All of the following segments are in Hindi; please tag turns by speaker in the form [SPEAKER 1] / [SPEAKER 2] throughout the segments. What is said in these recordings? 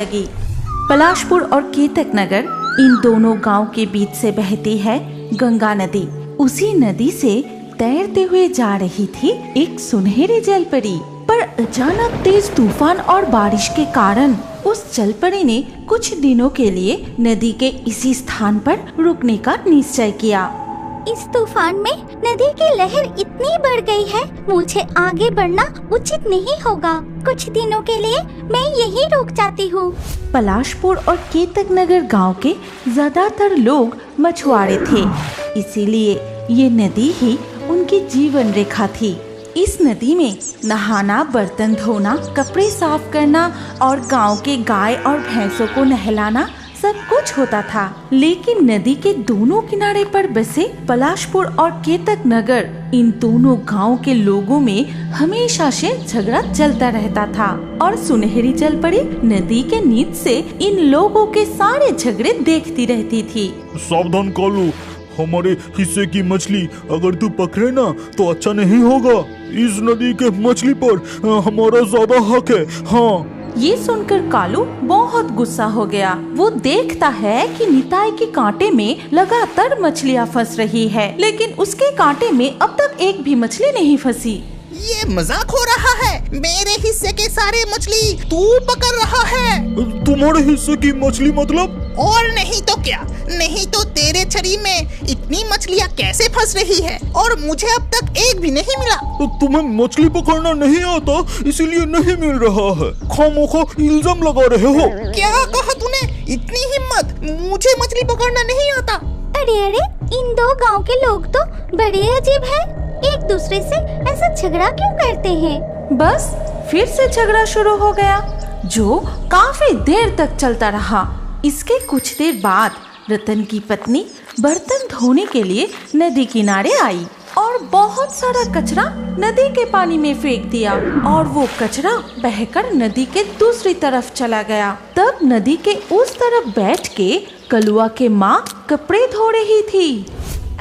[SPEAKER 1] लगी। पलाशपुर और केतक नगर इन दोनों गांव के बीच से बहती है गंगा नदी। उसी नदी से तैरते हुए जा रही थी एक सुनहरी जलपरी, पर अचानक तेज तूफान और बारिश के कारण उस जलपरी ने कुछ दिनों के लिए नदी के इसी स्थान पर रुकने का निश्चय किया।
[SPEAKER 2] इस तूफान में नदी की लहर इतनी बढ़ गई है, मुझे आगे बढ़ना उचित नहीं होगा। कुछ दिनों के लिए मैं यहीं रुक जाती हूँ।
[SPEAKER 1] पलाशपुर और केतक नगर गांव के ज्यादातर लोग मछुआरे थे, इसीलिए ये नदी ही उनकी जीवन रेखा थी। इस नदी में नहाना, बर्तन धोना, कपड़े साफ करना और गांव के गाय और भैंसों को नहलाना सब कुछ होता था। लेकिन नदी के दोनों किनारे पर बसे पलाशपुर और केतक नगर, इन दोनों गांव के लोगों में हमेशा से झगड़ा चलता रहता था और सुनहरी जलपरी नदी के नीच से इन लोगों के सारे झगड़े देखती रहती थी।
[SPEAKER 3] सावधान कालू, हमारे हिस्से की मछली अगर तू पकड़े ना तो अच्छा नहीं होगा। इस नदी के मछली पर हमारा ज्यादा हक है। हाँ।
[SPEAKER 1] ये सुनकर कालू बहुत गुस्सा हो गया। वो देखता है कि निताई के कांटे में लगातार मछलियाँ फंस रही है, लेकिन उसके कांटे में अब तक एक भी मछली नहीं फंसी।
[SPEAKER 4] ये मजाक हो रहा है। मेरे हिस्से के सारे मछली तू पकड़ रहा है।
[SPEAKER 3] तुम्हारे हिस्से की मछली मतलब?
[SPEAKER 4] और नहीं तो क्या, नहीं तो तेरे छड़ी में इतनी मछलियाँ कैसे फंस रही है और मुझे अब तक एक भी नहीं मिला।
[SPEAKER 3] तुम्हें मछली पकड़ना नहीं आता इसीलिए नहीं मिल रहा है। खामोखा इल्जाम लगा रहे हो।
[SPEAKER 4] क्या कहा तूने? इतनी हिम्मत? मुझे मछली पकड़ना नहीं आता।
[SPEAKER 2] अरे अरे, इन दो गांव के लोग तो बड़े अजीब हैं। एक दूसरे से ऐसा झगड़ा क्यों करते हैं?
[SPEAKER 1] बस फिर से झगड़ा शुरू हो गया, जो काफी देर तक चलता रहा। इसके कुछ देर बाद रतन की पत्नी बर्तन धोने के लिए नदी किनारे आई और बहुत सारा कचरा नदी के पानी में फेंक दिया और वो कचरा बहकर नदी के दूसरी तरफ चला गया। तब नदी के उस तरफ बैठ के कलुआ के माँ कपड़े धो रही थी।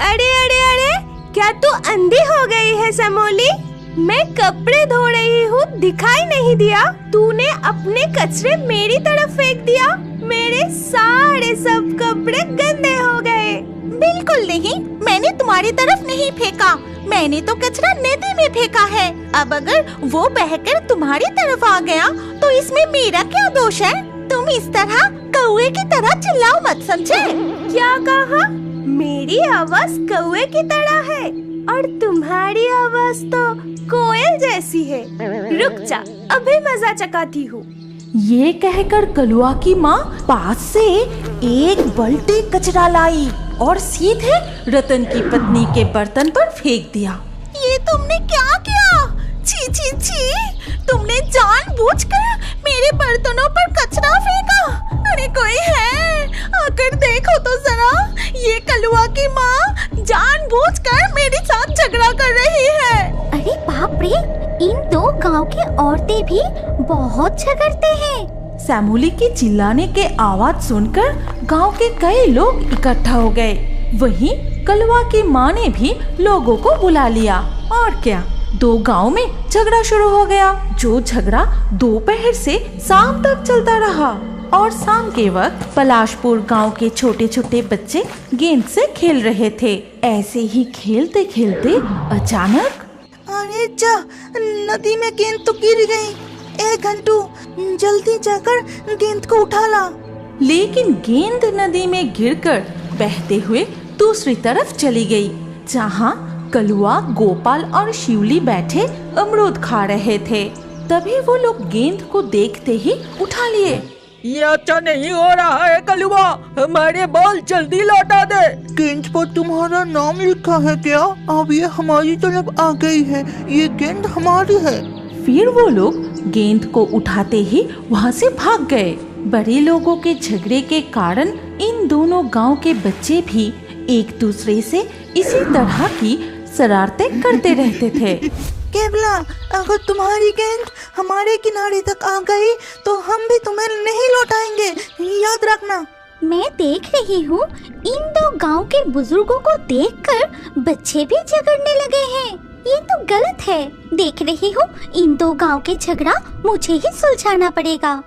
[SPEAKER 5] अरे अरे अरे, क्या तू अंधी हो गई है समोली? मैं कपड़े धो रही हूँ, दिखाई नहीं दिया? तूने अपने कचरे मेरी तरफ फेंक दिया। मेरे सारे सब कपड़े गंदे हो गए।
[SPEAKER 2] बिल्कुल नहीं, मैंने तुम्हारी तरफ नहीं फेंका। मैंने तो कचरा नदी में फेंका है। अब अगर वो बहकर तुम्हारी तरफ आ गया तो इसमें मेरा क्या दोष है? तुम इस तरह कौवे की तरह चिल्लाओ मत, समझे?
[SPEAKER 5] क्या कहा? मेरी आवाज कौवे की तरह है और तुम्हारी आवाज तो कोयल जैसी है। रुक जा, अभी मजा चकाती हूँ।
[SPEAKER 1] ये कहकर कलुआ की माँ पास से एक बाल्टी कचरा लाई और सीधे रतन की पत्नी के बर्तन पर फेंक दिया।
[SPEAKER 2] ये तुमने क्या किया? छी छी छी! तुमने जानबूझकर मेरे बर्तनों पर कचरा फेंका। अरे कोई है, आकर देखो तो जरा। ये कलुआ की माँ जानबूझकर मेरे साथ झगड़ा कर रही है। अरे बाप रे, इन दो गांव की औरतें भी बहुत झगड़ते हैं।
[SPEAKER 1] सैमोली की चिल्लाने के आवाज सुनकर गांव के कई लोग इकट्ठा हो गए। वहीं कलुआ की माँ ने भी लोगों को बुला लिया और क्या, दो गांव में झगड़ा शुरू हो गया, जो झगड़ा दोपहर से शाम तक चलता रहा। और शाम के वक्त पलाशपुर गांव के छोटे छोटे बच्चे गेंद से खेल रहे थे। ऐसे ही खेलते खेलते अचानक,
[SPEAKER 4] अरे जा, नदी में गेंद तो गिर गई। ए घंटू, जल्दी जाकर गेंद को उठा ला।
[SPEAKER 1] लेकिन गेंद नदी में गिरकर बहते हुए दूसरी तरफ चली गई, जहां कलुआ, गोपाल और शिवली बैठे अमरूद खा रहे थे। तभी वो लोग गेंद को देखते ही उठा लिए।
[SPEAKER 6] ये अच्छा नहीं हो रहा है कलुआ, हमारे बॉल जल्दी लौटा दे।
[SPEAKER 4] गेंद पर तुम्हारा नाम लिखा है क्या? अब ये हमारी तरफ आ गई है। ये गेंद हमारी है।
[SPEAKER 1] फिर वो लोग गेंद को उठाते ही वहाँ से भाग गए। बड़े लोगों के झगड़े के कारण इन दोनों गांव के बच्चे भी एक दूसरे से इसी तरह की शरारतें करते रहते थे।
[SPEAKER 4] केवला, अगर तुम्हारी गेंद हमारे किनारे तक आ गई तो हम भी तुम्हें नहीं लौटाएंगे, याद रखना।
[SPEAKER 2] मैं देख रही हूँ, इन दो गांव के बुजुर्गों को देखकर बच्चे भी झगड़ने लगे हैं। ये तो गलत है। देख रही हूँ, इन दो गांव के झगड़ा मुझे ही सुलझाना पड़ेगा।